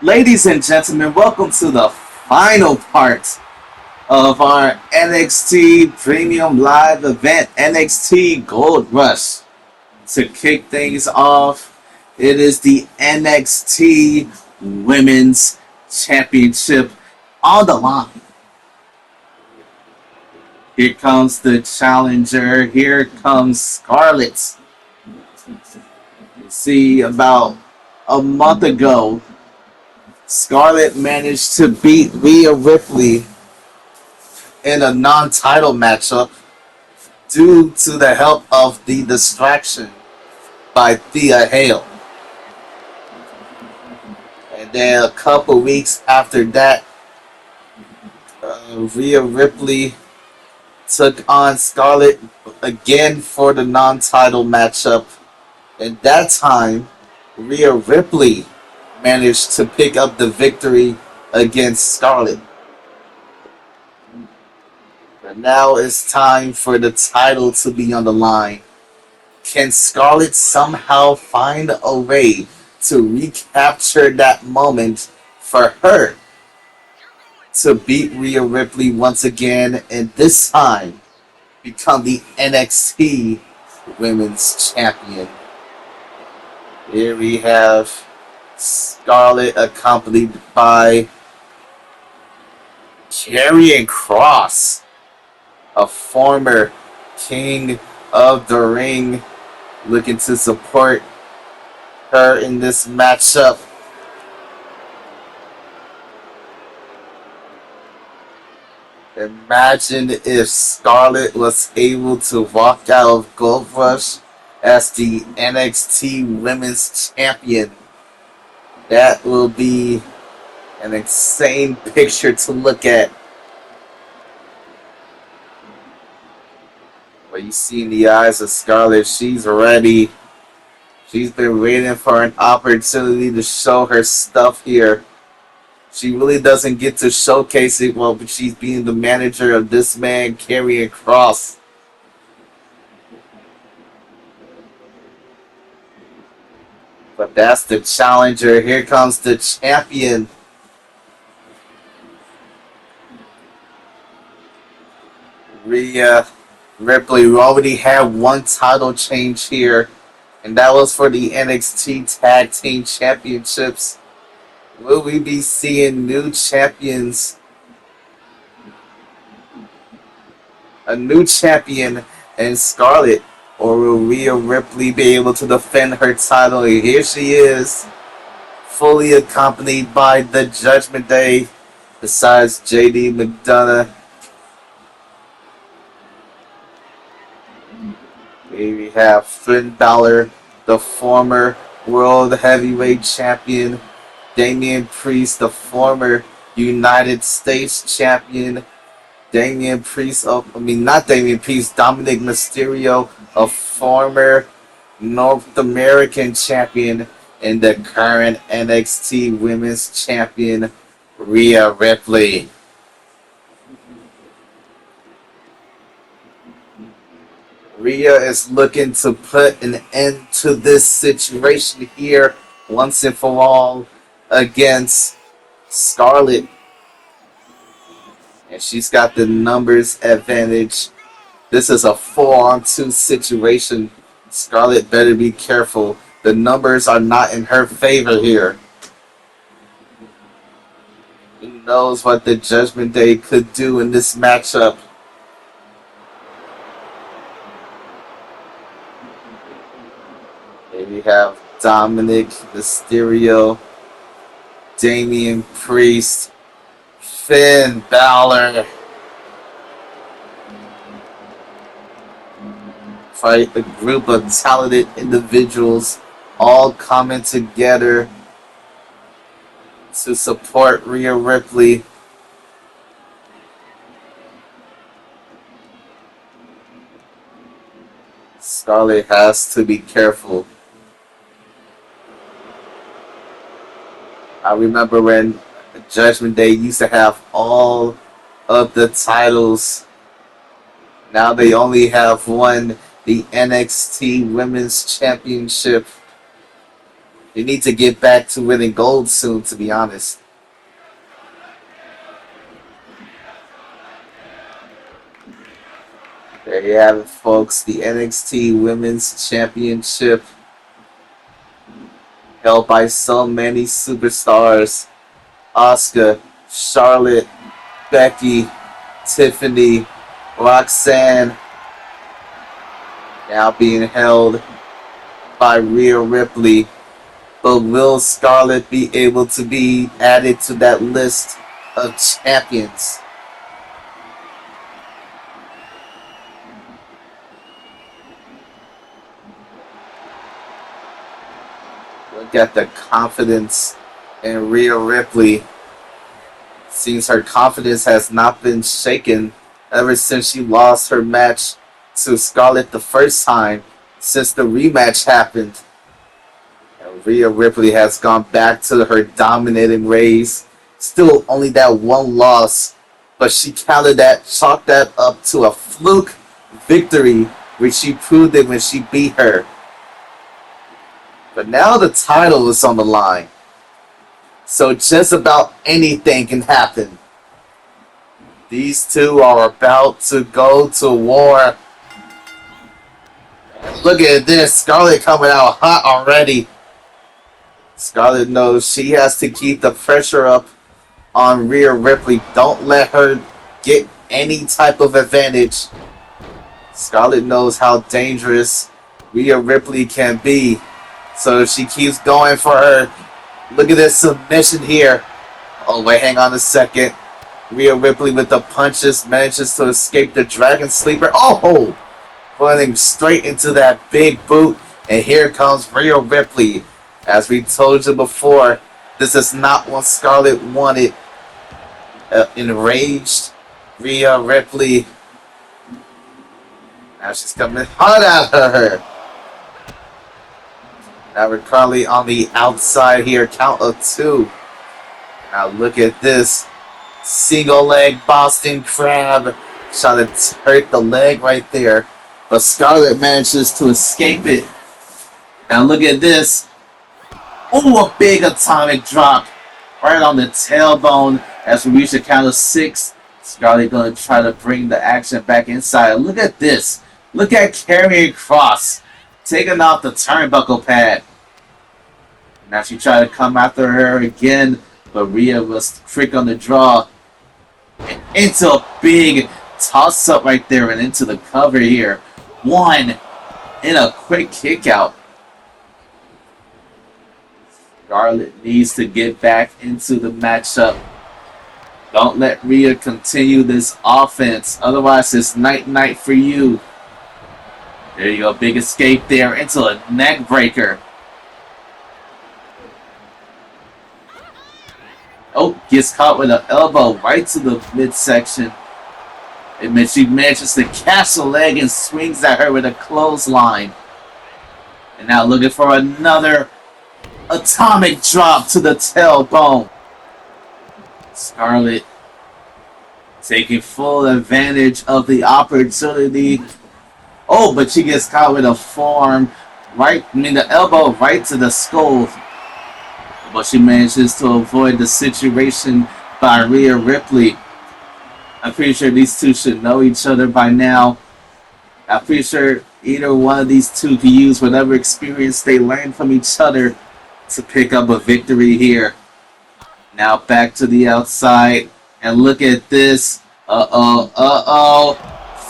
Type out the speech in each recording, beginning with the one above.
Ladies and gentlemen, welcome to the final part of our NXT Premium Live event, NXT Gold Rush. To kick things off, it is the NXT Women's Championship on the line. Here comes the challenger. Here comes Scarlett. You see, about a month ago, Scarlett managed to beat Rhea Ripley in a non-title matchup due to the help of the distraction by Thea Hale. And then a couple weeks after that, Rhea Ripley took on Scarlett again for the non-title matchup. And that time, Rhea Ripley managed to pick up the victory against Scarlett. And now it's time for the title to be on the line. Can Scarlett somehow find a way to recapture that moment for her to beat Rhea Ripley once again and this time become the NXT Women's Champion? Here we have Scarlett accompanied by Karrion Kross, a former King of the Ring, looking to support her in this matchup. Imagine if Scarlett was able to walk out of Gold Rush as the NXT Women's Champion. That will be an insane picture to look at. But you see in the eyes of Scarlett, she's ready. She's been waiting for an opportunity to show her stuff here. She really doesn't get to showcase it well, but she's being the manager of this man, Karrion Kross. But that's the challenger. Here comes the champion. Rhea Ripley. We already had one title change here, and that was for the NXT Tag Team Championships. Will we be seeing new champions? A new champion in Scarlett? Or will Rhea Ripley be able to defend her title? Here she is, fully accompanied by the Judgment Day, besides JD McDonough. Here we have Finn Balor, the former World Heavyweight Champion, Damian Priest, the former United States Champion, Dominic Mysterio, a former North American Champion, and the current NXT Women's Champion, Rhea Ripley. Rhea is looking to put an end to this situation here once and for all against Scarlett. And she's got the numbers advantage. This is a 4-on-2 situation. Scarlett better be careful. The numbers are not in her favor here. Who knows what the Judgment Day could do in this matchup? Here we have Dominic Mysterio, Damian Priest, Finn Balor. Fight a group of talented individuals all coming together to support Rhea Ripley. Scarlett has to be careful. I remember when Judgment Day used to have all of the titles. Now they only have one, the NXT Women's Championship. They need to get back to winning gold soon, to be honest. There you have it, folks. The NXT Women's Championship, held by so many superstars: Asuka, Charlotte, Becky, Tiffany, Roxanne, now being held by Rhea Ripley. But will Scarlett be able to be added to that list of champions? Look at the confidence in Rhea Ripley. Seems her confidence has not been shaken ever since she lost her match to Scarlett the first time since the rematch happened. And Rhea Ripley has gone back to her dominating ways. Still only that one loss, but she chalked that up to a fluke victory, which she proved it when she beat her. But now the title is on the line. So just about anything can happen. These two are about to go to war. Look at this. Scarlett coming out hot already. Scarlett knows she has to keep the pressure up on Rhea Ripley. Don't let her get any type of advantage. Scarlett knows how dangerous Rhea Ripley can be. So she keeps going for her. Look at this submission here. Oh, wait, hang on a second. Rhea Ripley with the punches manages to escape the Dragon Sleeper. Oh! Running straight into that big boot. And here comes Rhea Ripley. As we told you before, this is not what Scarlett wanted. Enraged Rhea Ripley. Now she's coming hot at her. Now we're currently on the outside here. Count of 2. Now look at this. Single leg Boston Crab. Trying to hurt the leg right there. But Scarlett manages to escape it. Now look at this. Ooh, a big atomic drop. Right on the tailbone. As we reach the count of 6. Scarlett going to try to bring the action back inside. Look at this. Look at Karrion Kross. Taking off the turnbuckle pad. Now she tried to come after her again, but Rhea was quick on the draw. And into a big toss up right there and into the cover here. 1 in a quick kick out. Scarlett needs to get back into the matchup. Don't let Rhea continue this offense. Otherwise, it's night-night for you. There you go. Big escape there into a neck breaker. Oh, gets caught with an elbow right to the midsection. And she manages to catch the leg and swings at her with a clothesline. And now looking for another atomic drop to the tailbone. Scarlett taking full advantage of the opportunity. Oh, but she gets caught with a forearm, the elbow right to the skull. But she manages to avoid the situation by Rhea Ripley. I'm pretty sure these two should know each other by now. I'm pretty sure either one of these two can use whatever experience they learned from each other to pick up a victory here. Now back to the outside. And look at this.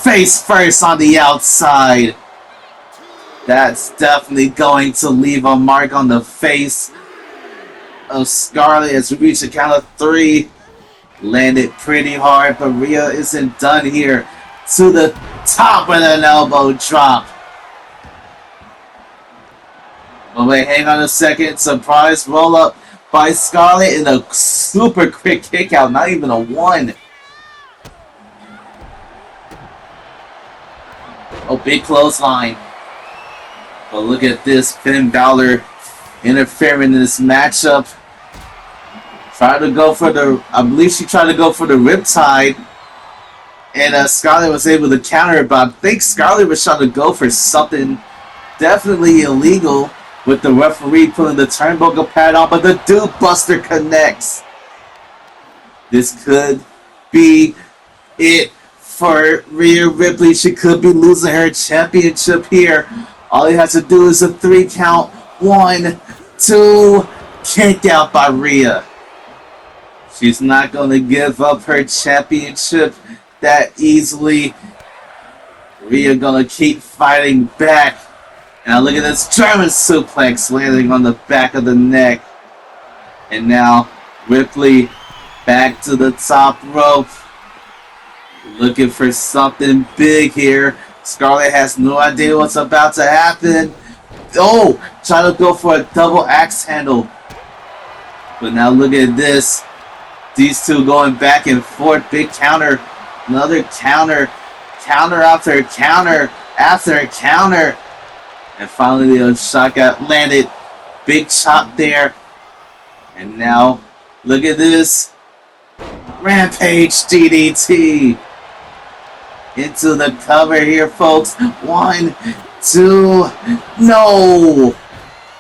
Face first on the outside. That's definitely going to leave a mark on the face of Scarlett as we reach the count of 3. Landed pretty hard, but Rhea isn't done here. To the top with an elbow drop. But wait, hang on a second. Surprise roll up by Scarlett in a super quick kick out. Not even a 1. Oh, big clothesline. But look at this. Finn Balor interfering in this matchup. Tried to go for I believe she tried to go for the riptide. And Scarlett was able to counter it. But I think Scarlett was trying to go for something definitely illegal. with the referee pulling the turnbuckle pad on, but the Dude Buster connects. This could be it for Rhea Ripley. She could be losing her championship here. All he has to do is a 3 count. 1, 2, kicked out by Rhea. She's not going to give up her championship that easily. Rhea going to keep fighting back. Now look at this German suplex landing on the back of the neck. And now Ripley back to the top rope. Looking for something big here. Scarlett has no idea what's about to happen. Oh, trying to go for a double axe handle. But now look at this. These two going back and forth. Big counter. Another counter. Counter after counter after counter. And finally the shot got landed. Big chop there. And now look at this. Rampage DDT. Into the cover here, folks. 1, 2. No!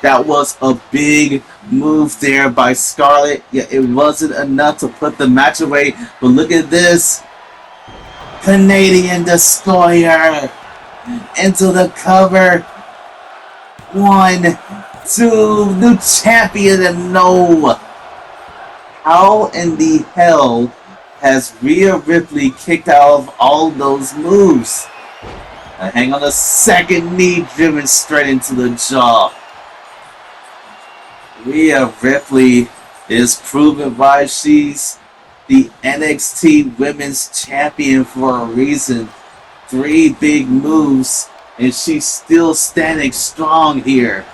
That was a big move there by Scarlett. Yeah, it wasn't enough to put the match away. But look at this. Canadian Destroyer. Into the cover. 1, 2. New champion, and no. How in the hell has Rhea Ripley kicked out of all those moves? Hang on, a second knee driven straight into the jaw. Rhea Ripley is proven why she's the NXT Women's Champion for a reason. 3 big moves, and she's still standing strong here.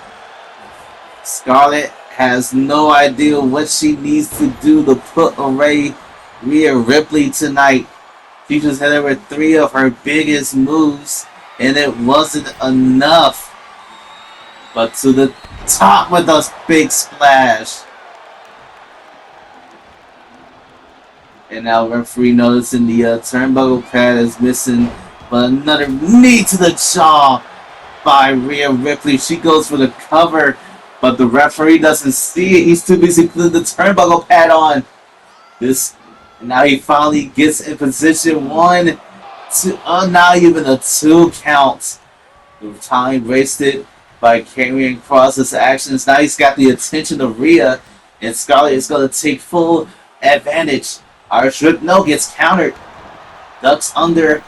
Scarlett has no idea what she needs to do to put away Rhea Ripley tonight. She just had over 3 of her biggest moves, and it wasn't enough. But to the top with a big splash. And now referee noticing the turnbuckle pad is missing. But another knee to the jaw by Rhea Ripley. She goes for the cover, but the referee doesn't see it. He's too busy putting the turnbuckle pad on. Now he finally gets in position. 1, 2, not even a 2 count. The time wasted by carrying Cross's actions. Now he's got the attention of Rhea, and Scarlett is going to take full advantage. Irish Whip, no, gets countered. Ducks under.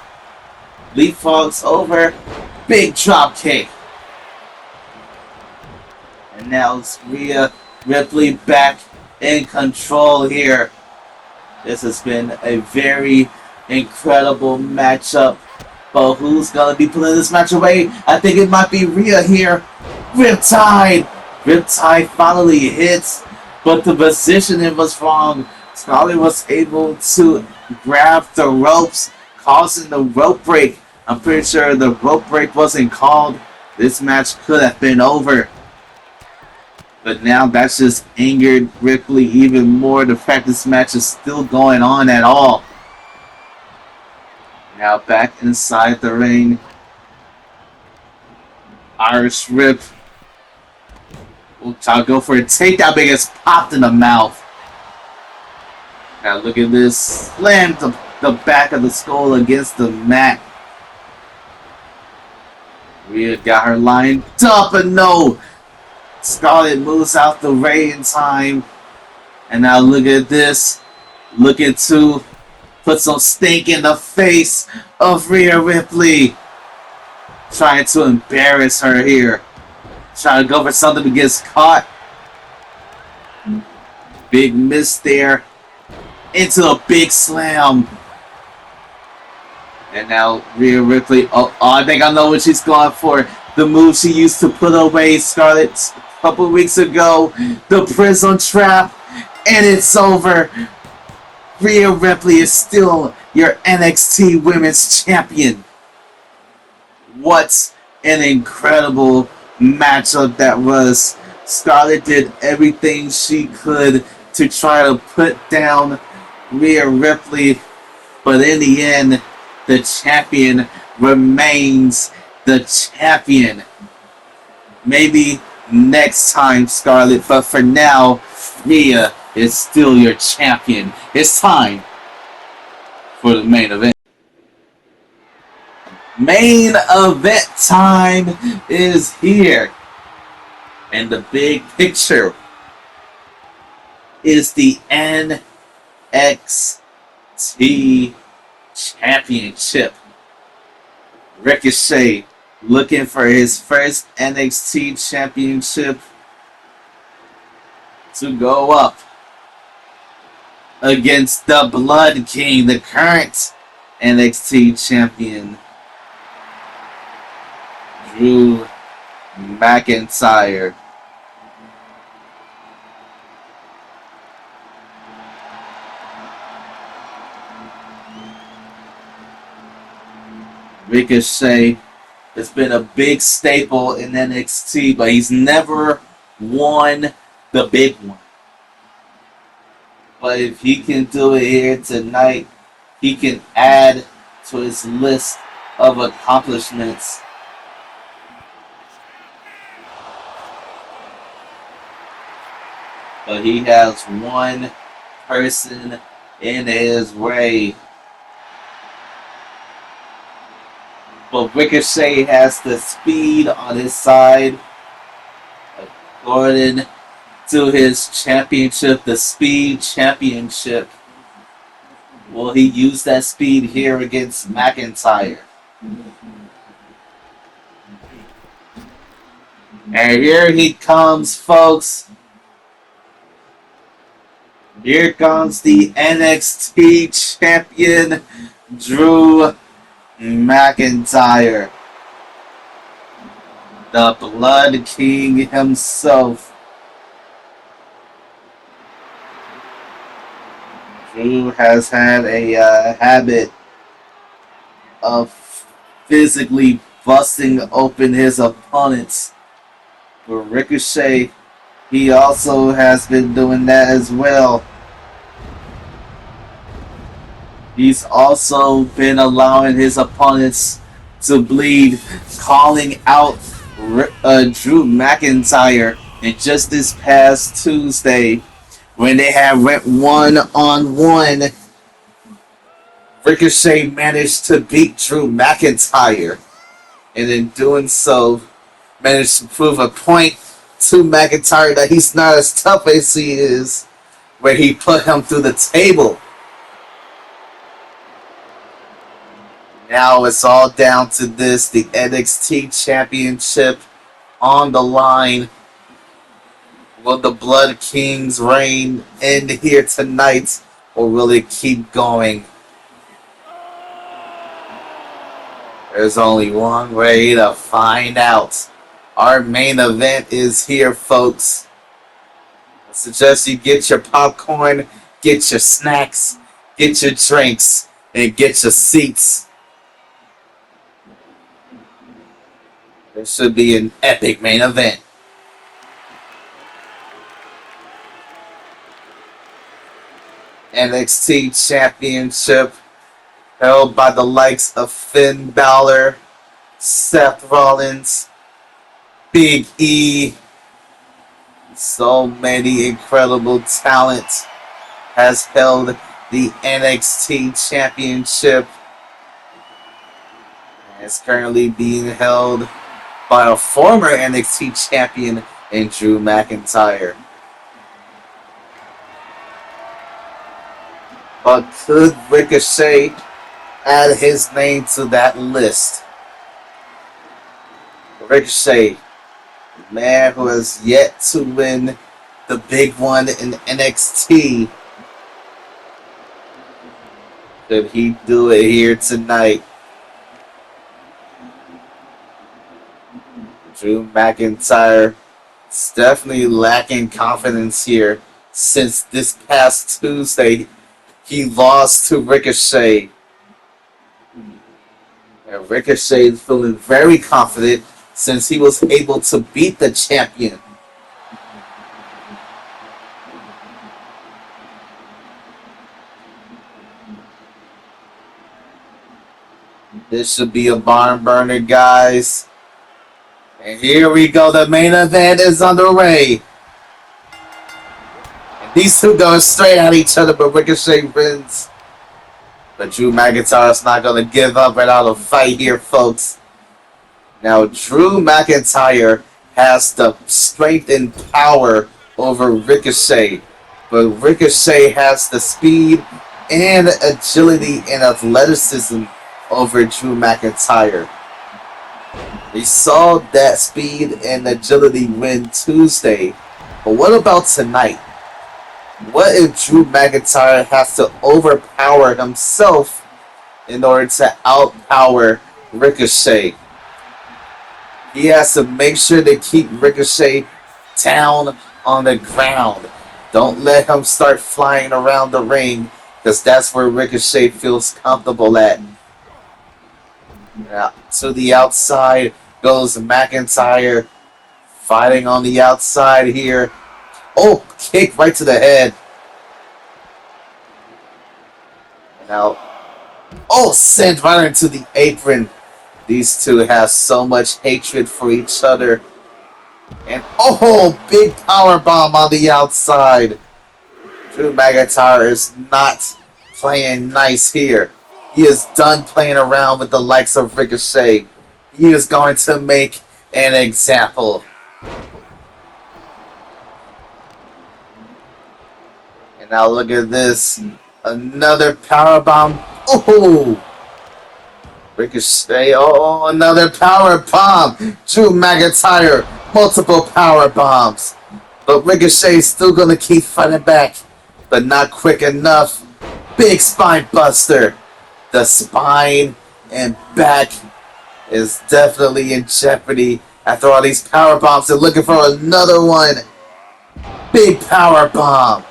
Leapfrogs over. Big drop kick. And now it's Rhea Ripley back in control here. This has been a very incredible matchup. But who's going to be pulling this match away? I think it might be Rhea here. Riptide! Riptide finally hits, but the positioning was wrong. Scarlett was able to grab the ropes, causing the rope break. I'm pretty sure the rope break wasn't called. This match could have been over. But now that's just angered Ripley even more. The fact this match is still going on at all. Now back inside the ring. Irish Rip. We'll try to go for a takedown, but it gets popped in the mouth. Now look at this. Slammed the back of the skull against the mat. Rhea got her lined up, and no. Scarlett moves out the way in time. And now look at this. Looking to put some stink in the face of Rhea Ripley. Trying to embarrass her here. Trying to go for something but gets caught. Big miss there. Into a big slam. And now Rhea Ripley. Oh, I think I know what she's going for. The move she used to put away Scarlett a couple weeks ago. The prison trap. And it's over. Rhea Ripley is still your NXT Women's Champion. What an incredible matchup that was. Scarlett did everything she could to try to put down Rhea Ripley. But in the end, the champion remains the champion. Maybe next time, Scarlett. But for now, Mia is still your champion. It's time for the main event. Main event time is here. And the big picture is the NXT Championship. Ricochet looking for his first NXT Championship to go up against the Blood King, the current NXT Champion, Drew McIntyre. Ricochet has been a big staple in NXT, but he's never won the big one. But if he can do it here tonight, he can add to his list of accomplishments. But he has one person in his way. But Ricochet has the speed on his side. According to his championship, the Speed Championship. Will he use that speed here against McIntyre? And here he comes, folks. Here comes the NXT champion, Drew McIntyre. The Blood King himself. Drew has had a habit of physically busting open his opponents. For Ricochet, he also has been doing that as well. He's also been allowing his opponents to bleed, calling out Drew McIntyre. And just this past Tuesday, when they had went one-on-one, Ricochet managed to beat Drew McIntyre. And in doing so, managed to prove a point to McIntyre that he's not as tough as he is, where he put him through the table. Now it's all down to this, the NXT Championship on the line. Will the Blood King's reign end here tonight, or will it keep going? There's only one way to find out. Our main event is here, folks. I suggest you get your popcorn, get your snacks, get your drinks, and get your seats. There should be an epic main event. NXT Championship held by the likes of Finn Balor, Seth Rollins, Big E. So many incredible talents has held the NXT Championship. It's currently being held by a former NXT champion in Drew McIntyre. But could Ricochet add his name to that list? Ricochet, the man who has yet to win the big one in NXT. Could he do it here tonight? Drew McIntyre is definitely lacking confidence here since this past Tuesday he lost to Ricochet. And Ricochet is feeling very confident since he was able to beat the champion. This should be a barn burner, guys. And here we go. The main event is underway. And these two go straight at each other, but Ricochet wins. But Drew McIntyre is not going to give up without a fight here, folks. Now, Drew McIntyre has the strength and power over Ricochet. But Ricochet has the speed and agility and athleticism over Drew McIntyre. We saw that speed and agility win Tuesday. But what about tonight? What if Drew McIntyre has to overpower himself in order to outpower Ricochet? He has to make sure to keep Ricochet down on the ground. Don't let him start flying around the ring, because that's where Ricochet feels comfortable at. Now, to the outside goes McIntyre, fighting on the outside here. Oh, kick right to the head. Now, oh, sent right into the apron. These two have so much hatred for each other. And oh, big power bomb on the outside. Drew McIntyre is not playing nice here. He is done playing around with the likes of Ricochet. He is going to make an example. And now look at this. Another powerbomb. Oh! Ricochet. Oh, another power bomb. Drew McIntyre. Multiple power bombs. But Ricochet's still going to keep fighting back. But not quick enough. Big spine buster. The spine and back is definitely in jeopardy. After all these power bombs, they're looking for another one. Big power bomb.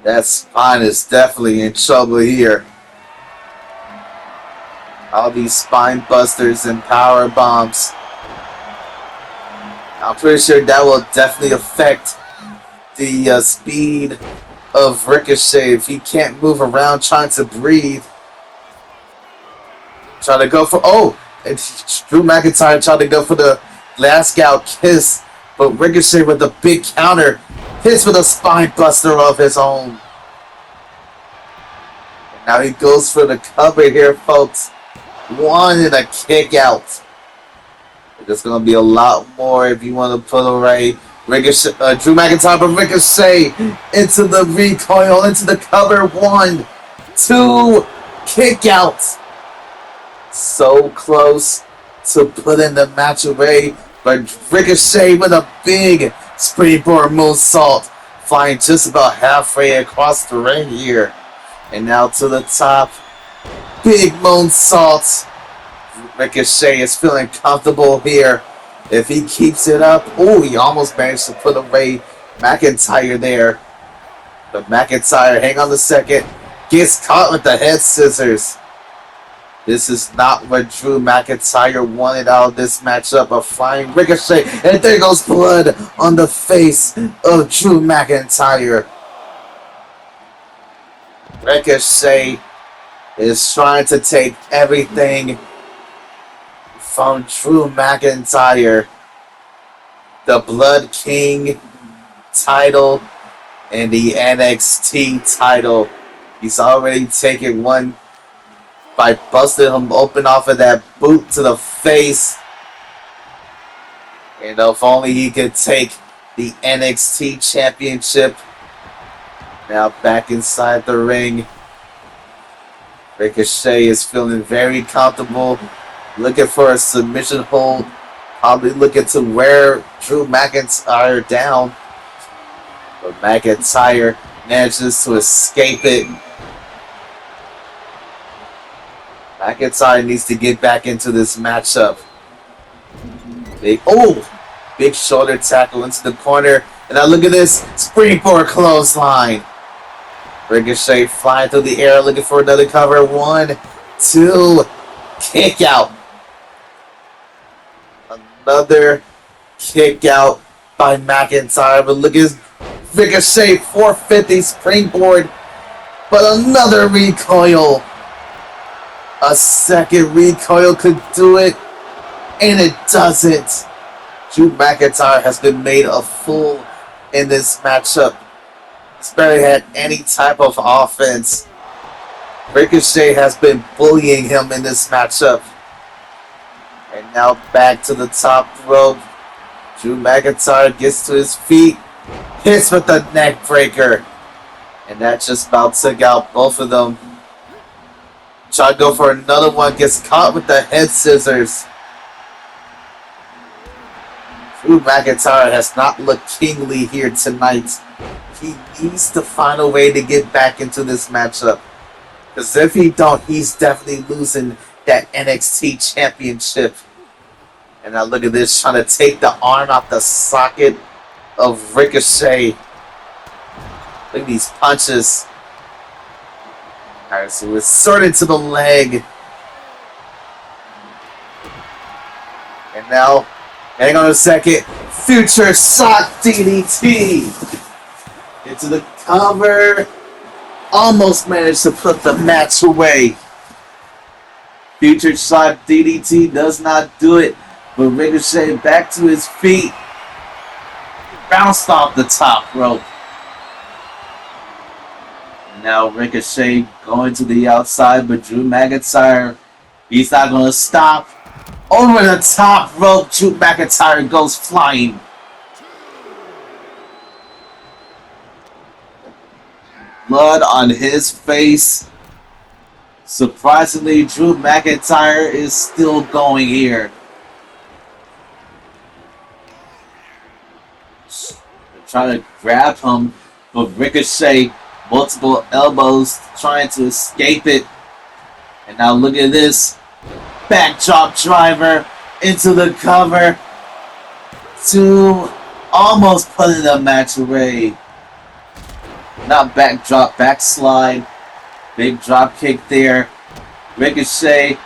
That spine is definitely in trouble here. All these spine busters and power bombs. I'm pretty sure that will definitely affect the speed of Ricochet if he can't move around trying to breathe. Try to go for... Oh! And Drew McIntyre tried to go for the Glasgow kiss. But Ricochet with the big counter hits with a spine buster of his own. And now he goes for the cover here, folks. One and a kick out. There's going to be a lot more if you want to put away Ricochet, Drew McIntyre, but Ricochet into the recoil, into the cover. 1, 2, kick out. So close to putting the match away, but Ricochet with a big springboard moonsault, flying just about halfway across the ring here. And now to the top. Big moonsault. Ricochet is feeling comfortable here. If he keeps it up, oh, he almost managed to put away McIntyre there. But McIntyre, hang on a second, gets caught with the head scissors. This is not what Drew McIntyre wanted out of this matchup. A flying Ricochet, and there goes blood on the face of Drew McIntyre. Ricochet is trying to take everything from Drew McIntyre. The Blood King title and the NXT title. He's already taken one by busting him open off of that boot to the face. And if only he could take the NXT championship. Now back inside the ring. Ricochet is feeling very comfortable. Looking for a submission hold. Probably looking to wear Drew McIntyre down. But McIntyre manages to escape it. McIntyre needs to get back into this matchup. Big shoulder tackle into the corner. And now look at this springboard clothesline. Ricochet flying through the air, looking for another cover. 1, 2, kick out. Another kick out by McIntyre. But look at Ricochet, 450 springboard. But another recoil. A second recoil could do it. And it doesn't. Drew McIntyre has been made a fool in this matchup. He's barely had any type of offense. Ricochet has been bullying him in this matchup. And now back to the top rope. Drew McIntyre gets to his feet, hits with the neck breaker. And that just about took out both of them. Try to go for another one, gets caught with the head scissors. Drew McIntyre has not looked kingly here tonight. He needs to find a way to get back into this matchup. Because if he don't, he's definitely losing that NXT championship. And now look at this, trying to take the arm out the socket of Ricochet. Look at these punches. Alright, so it's sorted to the leg. And now, hang on a second, future shot DDT. Into the cover. Almost managed to put the match away. Future shot DDT does not do it. But Ricochet back to his feet. Bounced off the top rope. Now Ricochet going to the outside, but Drew McIntyre, he's not going to stop. Over the top rope, Drew McIntyre goes flying. Blood on his face. Surprisingly, Drew McIntyre is still going here. They're trying to grab him, but Ricochet, multiple elbows, trying to escape it. And now look at this. Backdrop driver into the cover to almost putting the match away. Not backdrop, backslide. Big drop kick there. Ricochet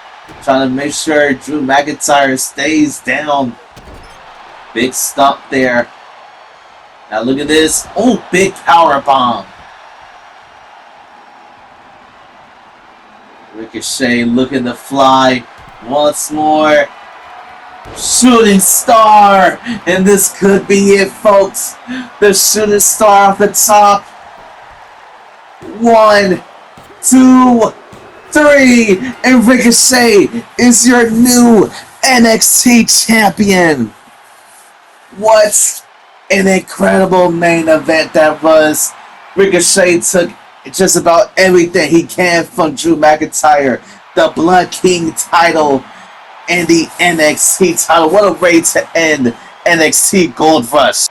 trying to make sure Drew McIntyre stays down. Big stomp there. Now look at this. Oh, big power bomb. Ricochet looking to fly once more. Shooting star. And this could be it, folks. The shooting star off the top. 1, 2, 3. And Ricochet is your new NXT champion. What an incredible main event that was. Ricochet took just about everything he can from Drew McIntyre. The Blood King title and the NXT title. What a way to end NXT Gold Rush.